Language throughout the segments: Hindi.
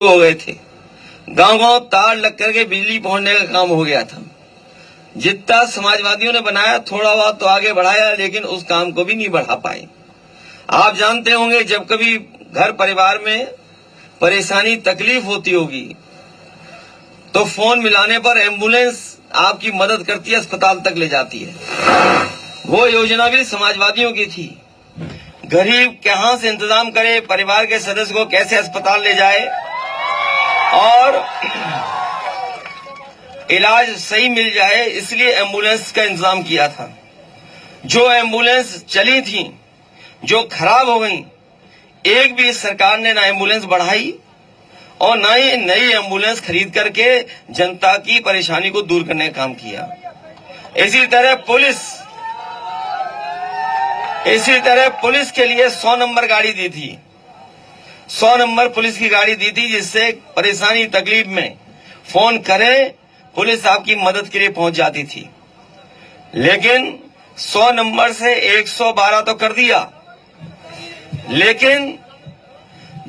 हो गए थे। गांव गांव तार लग करके बिजली पहुंचने का काम हो गया था। जितना समाजवादियों ने बनाया थोड़ा बहुत तो आगे बढ़ाया, लेकिन उस काम को भी नहीं बढ़ा पाए। आप जानते होंगे जब कभी घर परिवार में परेशानी तकलीफ होती होगी तो फोन मिलाने पर एम्बुलेंस आपकी मदद करती है, अस्पताल तक ले जाती है। वो योजना भी समाजवादियों की थी। गरीब कहां से इंतजाम करे, परिवार के सदस्य को कैसे अस्पताल ले जाए और इलाज सही मिल जाए, इसलिए एम्बुलेंस का इंतजाम किया था। जो एम्बुलेंस चली थी, जो खराब हो गई, एक भी सरकार ने ना एम्बुलेंस बढ़ाई और ना ही नई एम्बुलेंस खरीद करके जनता की परेशानी को दूर करने का काम किया। इसी तरह पुलिस के लिए 100 नंबर गाड़ी दी थी। 100 नंबर पुलिस की गाड़ी दी थी, जिससे परेशानी तकलीफ में फोन करें, पुलिस आपकी मदद के लिए पहुंच जाती थी। लेकिन 100 नंबर से 112 तो कर दिया, लेकिन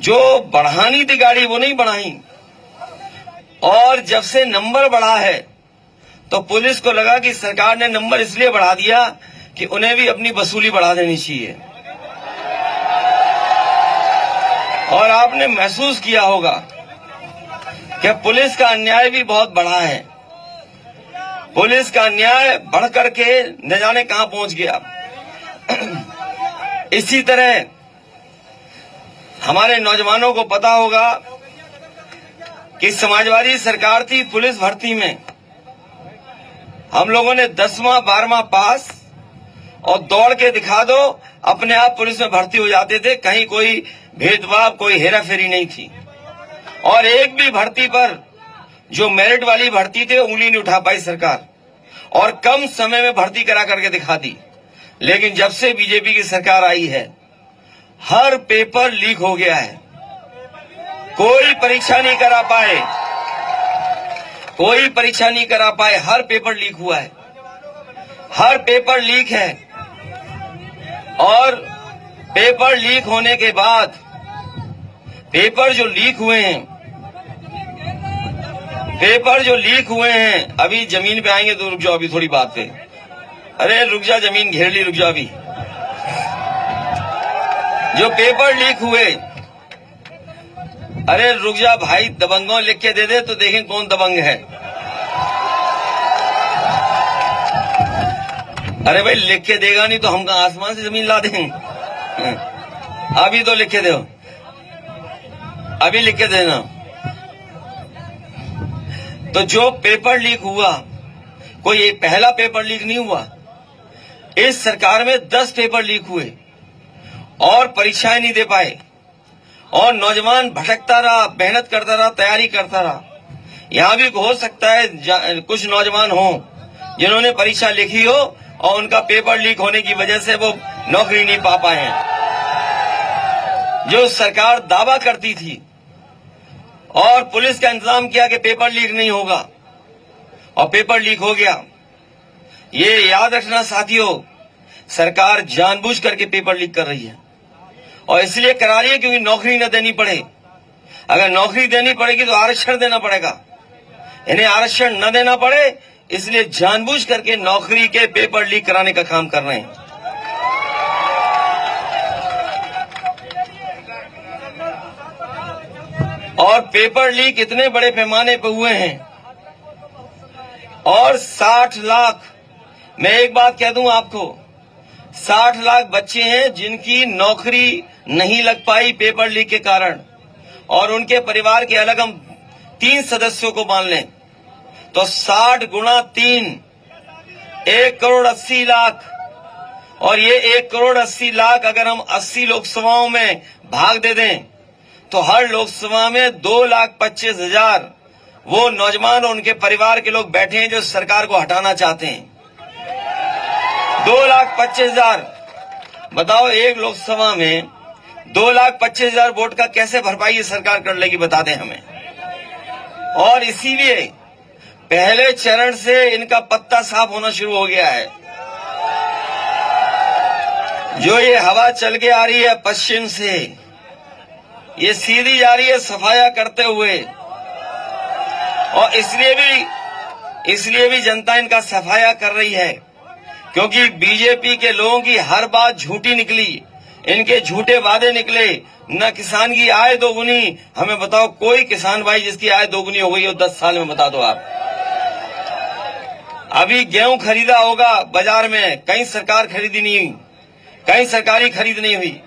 जो बढ़ानी थी गाड़ी वो नहीं बढ़ाई। और जब से नंबर बढ़ा है तो पुलिस को लगा कि सरकार ने नंबर इसलिए बढ़ा दिया कि उन्हें भी अपनी वसूली बढ़ा देनी चाहिए। और आपने महसूस किया होगा कि पुलिस का अन्याय भी बहुत बढ़ा है। पुलिस का अन्याय बढ़ करके न जाने कहां पहुंच गया। इसी तरह हमारे नौजवानों को पता होगा कि समाजवादी सरकार थी, पुलिस भर्ती में हम लोगों ने 10वां 12वां पास और दौड़ के दिखा दो, अपने आप पुलिस में भर्ती हो जाते थे। कहीं कोई भेदभाव, कोई हेराफेरी नहीं थी। और एक भी भर्ती पर जो मेरिट वाली भर्ती थे उंगली नहीं उठा पाई सरकार, और कम समय में भर्ती करा करके दिखा दी। लेकिन जब से बीजेपी की सरकार आई है, हर पेपर लीक हो गया है। कोई परीक्षा नहीं करा पाए, हर पेपर लीक हुआ है, हर पेपर लीक है। और पेपर लीक होने के बाद पेपर जो लीक हुए हैं अभी जमीन पे आएंगे तो रुक जाओ, अभी थोड़ी बात पे। अरे रुक जा, जमीन घेर ली, रुक जाओ। अभी जो पेपर लीक हुए, अरे रुक जा भाई, दबंगों लिख के दे दे तो देखें कौन दबंग है। अरे भाई लिख के देगा नहीं तो हम कहां आसमान से जमीन ला देंगे। अभी तो लिख के दो, अभी लिख के देना। तो जो पेपर लीक हुआ, कोई एक पहला पेपर लीक नहीं हुआ। इस सरकार में 10 पेपर लीक हुए और परीक्षाएं नहीं दे पाए, और नौजवान भटकता रहा, मेहनत करता रहा, तैयारी करता रहा। यहां भी हो सकता है कुछ नौजवान हो जिन्होंने परीक्षा लिखी हो और उनका पेपर लीक होने की वजह से वो नौकरी नहीं पा पाए हैं। जो सरकार दावा करती थी और पुलिस का इंतजाम किया कि पेपर लीक नहीं होगा, और पेपर लीक हो गया। ये याद रखना साथियों, सरकार जानबूझ करके पेपर लीक कर रही है, और इसलिए करा रही है क्योंकि नौकरी न देनी पड़े। अगर नौकरी देनी पड़ेगी तो आरक्षण देना पड़ेगा। इन्हें आरक्षण न देना पड़े, इसलिए जानबूझ करके नौकरी के पेपर लीक कराने का काम कर रहे हैं। और पेपर लीक इतने बड़े पैमाने पर हुए हैं, और 60 लाख, मैं एक बात कह दूं आपको, 60 लाख बच्चे हैं जिनकी नौकरी नहीं लग पाई पेपर लीक के कारण। और उनके परिवार के अलग हम 3 सदस्यों को मान लें तो 60 गुणा 3, 1,80,00,000। और ये 1,80,00,000 अगर हम 80 लोकसभाओं में भाग दे दें तो हर लोकसभा में 2,25,000 वो नौजवान और उनके परिवार के लोग बैठे हैं जो सरकार को हटाना चाहते हैं। 2,25,000, बताओ एक लोकसभा में 2,25,000 वोट का कैसे भरपाई ये सरकार कर लेगी, बता दें हमें। और इसीलिए पहले चरण से इनका पत्ता साफ होना शुरू हो गया है। जो ये हवा चल के आ रही है पश्चिम से, ये सीधी जा रही है सफाया करते हुए, और इसलिए भी जनता इनका सफाया कर रही है क्योंकि बीजेपी के लोगों की हर बात झूठी निकली, इनके झूठे वादे निकले। न किसान की आय दोगुनी, हमें बताओ कोई किसान भाई जिसकी आय दोगुनी हो गई हो 10 साल में, बता दो आप। अभी गेहूं खरीदा होगा बाजार में, कहीं सरकार खरीदी नहीं हुई, कहीं सरकारी खरीद नहीं हुई,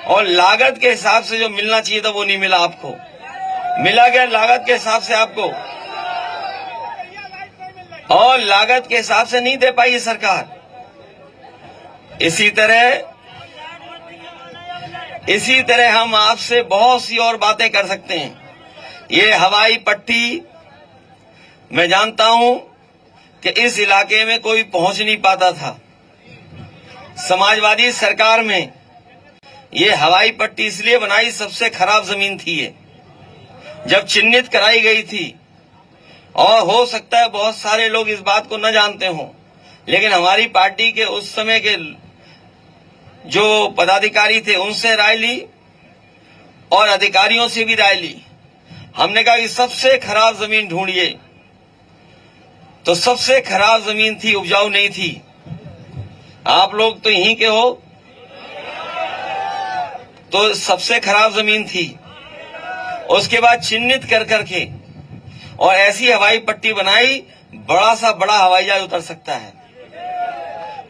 और लागत के हिसाब से जो मिलना चाहिए था वो नहीं मिला आपको। मिला गया लागत के हिसाब से आपको, और लागत के हिसाब से नहीं दे पाई ये सरकार। इसी तरह हम आपसे बहुत सी और बातें कर सकते हैं। ये हवाई पट्टी, मैं जानता हूं कि इस इलाके में कोई पहुंच नहीं पाता था। समाजवादी सरकार में ये हवाई पट्टी इसलिए बनाई, सबसे खराब जमीन थी ये, जब चिन्हित कराई गई थी। और हो सकता है बहुत सारे लोग इस बात को न जानते हों, लेकिन हमारी पार्टी के उस समय के जो पदाधिकारी थे उनसे राय ली और अधिकारियों से भी राय ली। हमने कहा कि सबसे खराब जमीन ढूंढिए, तो सबसे खराब जमीन थी, उपजाऊ नहीं थी। आप लोग तो यहीं के हो, तो सबसे खराब जमीन थी। उसके बाद चिन्हित कर करके और ऐसी हवाई पट्टी बनाई, बड़ा सा बड़ा हवाई जहाज उतर सकता है।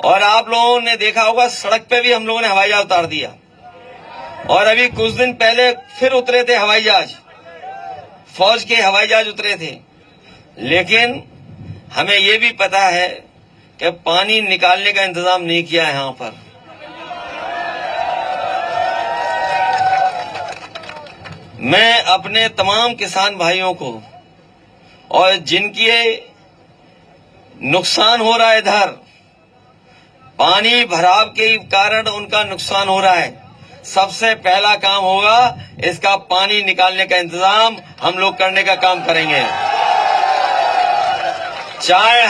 और आप लोगों ने देखा होगा सड़क पे भी हम लोगों ने हवाई जहाज उतार दिया, और अभी कुछ दिन पहले फिर उतरे थे हवाई जहाज, फौज के हवाई जहाज उतरे थे। लेकिन हमें ये भी पता है कि पानी निकालने का इंतजाम नहीं किया है यहां पर। मैं अपने तमाम किसान भाइयों को, और जिनके नुकसान हो रहा है, इधर पानी भराव के कारण उनका नुकसान हो रहा है, सबसे पहला काम होगा इसका पानी निकालने का इंतजाम हम लोग करने का काम करेंगे। चाहे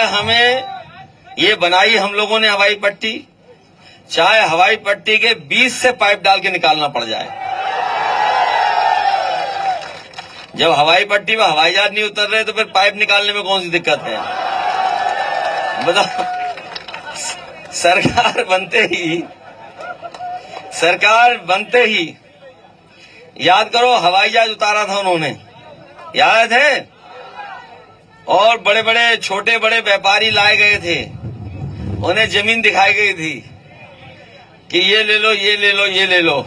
हमें ये बनाई हम लोगों ने हवाई पट्टी, चाहे हवाई पट्टी के बीच से पाइप डाल के निकालना पड़ जाए। जब हवाई पट्टी में हवाई जहाज नहीं उतर रहे तो फिर पाइप निकालने में कौन सी दिक्कत है, बताओ। सरकार बनते ही याद करो हवाई जहाज उतारा था उन्होंने, याद है। और बड़े बड़े छोटे बड़े व्यापारी लाए गए थे, उन्हें जमीन दिखाई गई थी कि ये ले लो, ये ले लो, ये ले लो,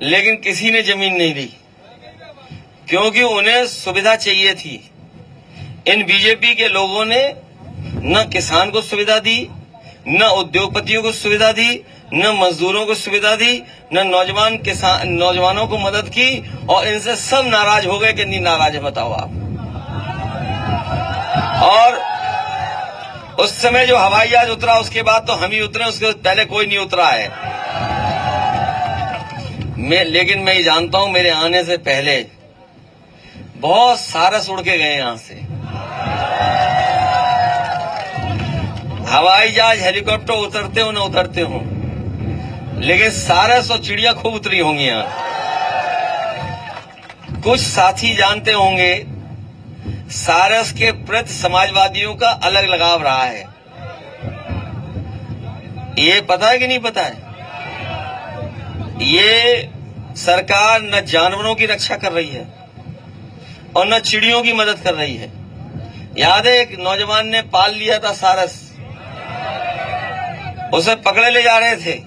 लेकिन किसी ने जमीन नहीं ली क्योंकि उन्हें सुविधा चाहिए थी। इन बीजेपी के लोगों ने न किसान को सुविधा दी, न उद्योगपतियों को सुविधा दी, न मजदूरों को सुविधा दी, न नौजवानों को मदद की, और इनसे सब नाराज हो गए कि नहीं नाराज है, बताओ आप। और उस समय जो हवाई जहाज उतरा उसके बाद तो हम ही उतरे, उसके पहले कोई नहीं उतरा है। लेकिन मैं ये जानता हूं मेरे आने से पहले बहुत सारस उड़ के गए यहां से, हवाई जहाज हेलीकॉप्टर उतरते हो न उतरते हो, लेकिन सारस और चिड़िया खूब उतरी होंगी यहां। कुछ साथी जानते होंगे सारस के प्रति समाजवादियों का अलग लगाव रहा है, ये पता है कि नहीं पता है। ये सरकार न जानवरों की रक्षा कर रही है और न चिड़ियों की मदद कर रही है। याद है एक नौजवान ने पाल लिया था सारस, उसे पकड़े ले जा रहे थे,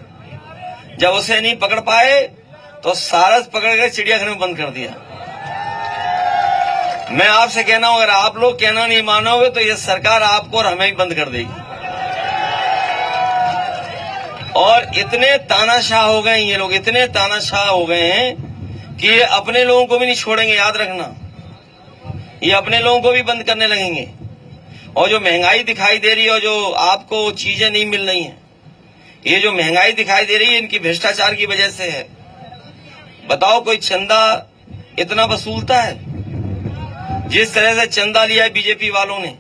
जब उसे नहीं पकड़ पाए तो सारस पकड़ कर चिड़ियाघर में बंद कर दिया। मैं आपसे कहना हूं, अगर आप लोग कहना नहीं मानोगे तो ये सरकार आपको और हमें ही बंद कर देगी। और इतने तानाशाह हो गए ये लोग, इतने तानाशाह हो गए हैं कि ये अपने लोगों को भी नहीं छोड़ेंगे, याद रखना। ये अपने लोगों को भी बंद करने लगेंगे। और जो महंगाई दिखाई दे रही है और जो आपको चीजें नहीं मिल रही हैं, ये जो महंगाई दिखाई दे रही है इनकी भ्रष्टाचार की वजह से है। बताओ कोई चंदा इतना वसूलता है? जिस तरह से चंदा लिया है बीजेपी वालों ने,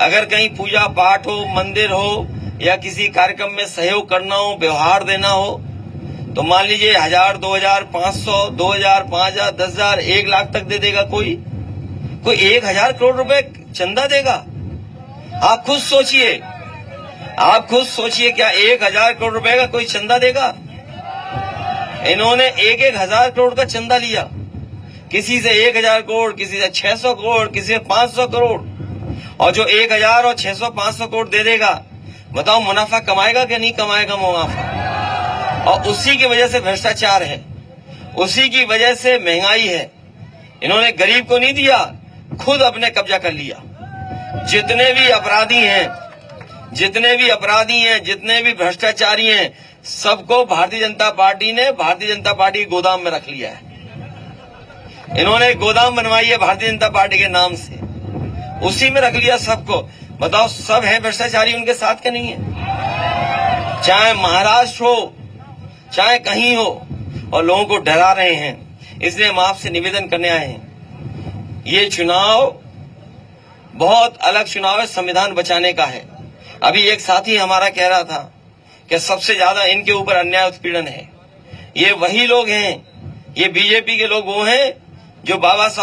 अगर कहीं पूजा पाठ हो, मंदिर हो या किसी कार्यक्रम में सहयोग करना हो, व्यवहार देना हो, तो मान लीजिए 1000, 2000, 500, 2000, 5000, 10,000, 1 लाख तक दे देगा कोई 1000 करोड़ रुपए चंदा देगा। आप खुद सोचिए, क्या 1000 करोड़ रुपए का कोई चंदा देगा? इन्होंने 1,000 करोड़ का चंदा लिया, किसी से 1000 करोड़, किसी से 600 करोड़, किसी से 500 करोड़, और जो 1000 और 600, 500 करोड़ दे देगा, बताओ मुनाफा कमाएगा कि नहीं कमाएगा मुनाफा? और उसी की वजह से भ्रष्टाचार है, उसी की वजह से महंगाई है। इन्होंने गरीब को नहीं दिया, खुद अपने कब्जा कर लिया। जितने भी अपराधी हैं, जितने भी भ्रष्टाचारी हैं, सबको भारतीय जनता पार्टी ने के गोदाम में रख लिया है। इन्होंने गोदाम बनवाई है भारतीय जनता पार्टी के नाम से, उसी में रख लिया सबको। बताओ सब है भ्रष्टाचारी उनके साथ के नहीं है? चाहे महाराष्ट्र हो, चाहे कहीं हो, और लोगों को डरा रहे हैं। इसलिए हम आपसे निवेदन करने आए हैं, ये चुनाव बहुत अलग चुनाव है, संविधान बचाने का है। अभी एक साथी हमारा कह रहा था कि सबसे ज्यादा इनके ऊपर अन्याय उत्पीड़न है। ये वही लोग हैं, ये बीजेपी के लोग वो हैं जो बाबा साहब